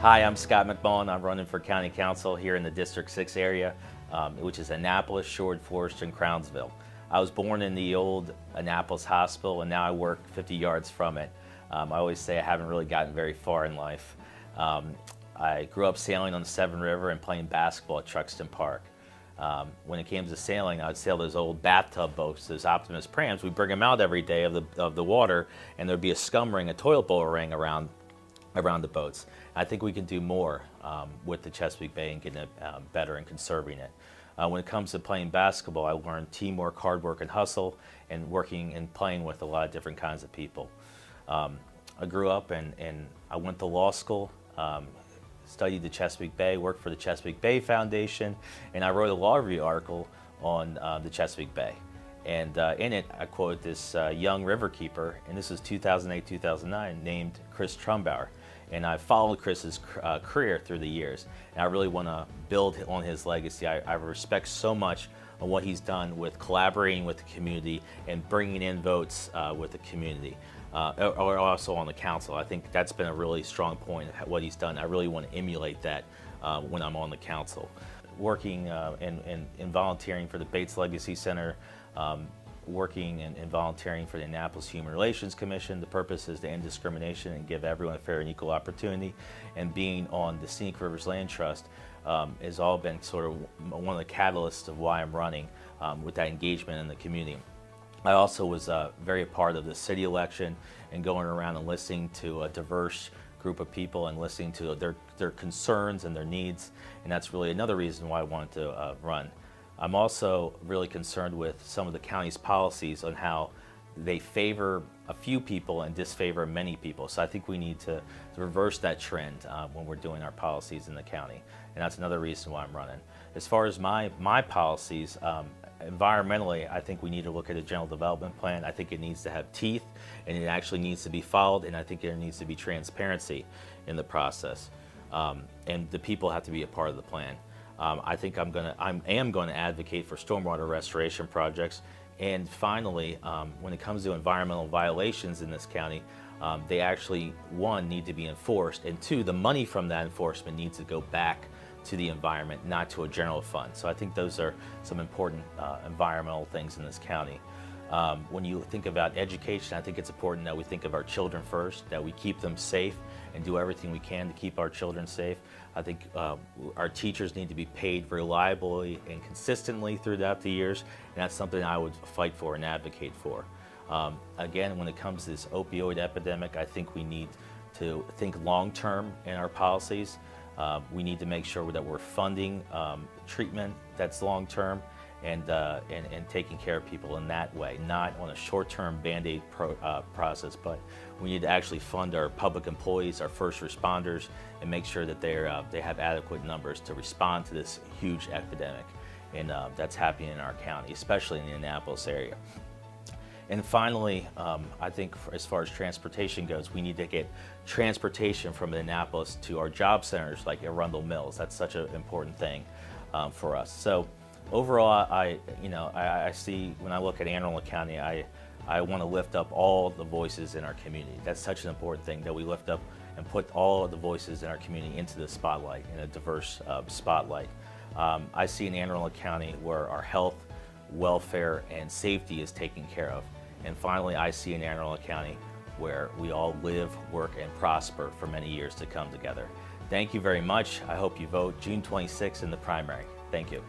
Hi, I'm Scott Macmullan. I'm running for County Council here in the District 6 area, which is Annapolis, Sherwood Forest, and Crownsville. I was born in the old Annapolis Hospital, and now I work 50 yards from it. I always say I haven't really gotten very far in life. I grew up sailing on the Severn River and playing basketball at Truxton Park. When it came to sailing, I would sail those old bathtub boats, those Optimus prams. We'd bring them out every day of the water, and there'd be a scum ring, a toilet bowl ring around the boats. I think we can do more with the Chesapeake Bay and getting it better and conserving it. When it comes to playing basketball, I learned teamwork, hard work, and hustle, and working and playing with a lot of different kinds of people. I grew up and I went to law school, studied the Chesapeake Bay, worked for the Chesapeake Bay Foundation, and I wrote a law review article on the Chesapeake Bay. And in it, I quoted this young riverkeeper, and this was 2008-2009, named Chris Trumbauer. And I followed Chris's career through the years, and I really want to build on his legacy. I respect so much on what he's done with collaborating with the community and bringing in votes with the community, or also on the council. I think that's been a really strong point of what he's done. I really want to emulate that when I'm on the council. Working and volunteering for the Bates Legacy Center, working and volunteering for the Annapolis Human Relations Commission. The purpose is to end discrimination and give everyone a fair and equal opportunity. And being on the Scenic Rivers Land Trust has all been sort of one of the catalysts of why I'm running with that engagement in the community. I also was very a part of the city election and going around and listening to a diverse group of people and listening to their concerns and their needs. And that's really another reason why I wanted to run. I'm also really concerned with some of the county's policies on how they favor a few people and disfavor many people. So I think we need to reverse that trend when we're doing our policies in the county. And that's another reason why I'm running. As far as my policies, environmentally, I think we need to look at a general development plan. I think it needs to have teeth, and it actually needs to be followed, and I think there needs to be transparency in the process. And the people have to be a part of the plan. I think I am going to advocate for stormwater restoration projects. And finally, when it comes to environmental violations in this county, they actually, one, need to be enforced, and two, the money from that enforcement needs to go back to the environment, not to a general fund. So I think those are some important environmental things in this county. When you think about education, I think it's important that we think of our children first, that we keep them safe and do everything we can to keep our children safe. I think our teachers need to be paid reliably and consistently throughout the years, and that's something I would fight for and advocate for. Again, when it comes to this opioid epidemic, I think we need to think long-term in our policies. We need to make sure that we're funding treatment that's long-term and taking care of people in that way, not on a short-term Band-Aid process, but we need to actually fund our public employees, our first responders, and make sure that they have adequate numbers to respond to this huge epidemic. And that's happening in our county, especially in the Annapolis area. And finally, I think as far as transportation goes, we need to get transportation from Annapolis to our job centers like Arundel Mills. That's such an important thing for us. So overall, I see, when I look at Anne Arundel County, I want to lift up all the voices in our community. That's such an important thing, that we lift up and put all of the voices in our community into the spotlight, in a diverse spotlight. I see in Anne Arundel County where our health, welfare, and safety is taken care of. And finally, I see in Anne Arundel County where we all live, work, and prosper for many years to come together. Thank you very much. I hope you vote June 26th in the primary. Thank you.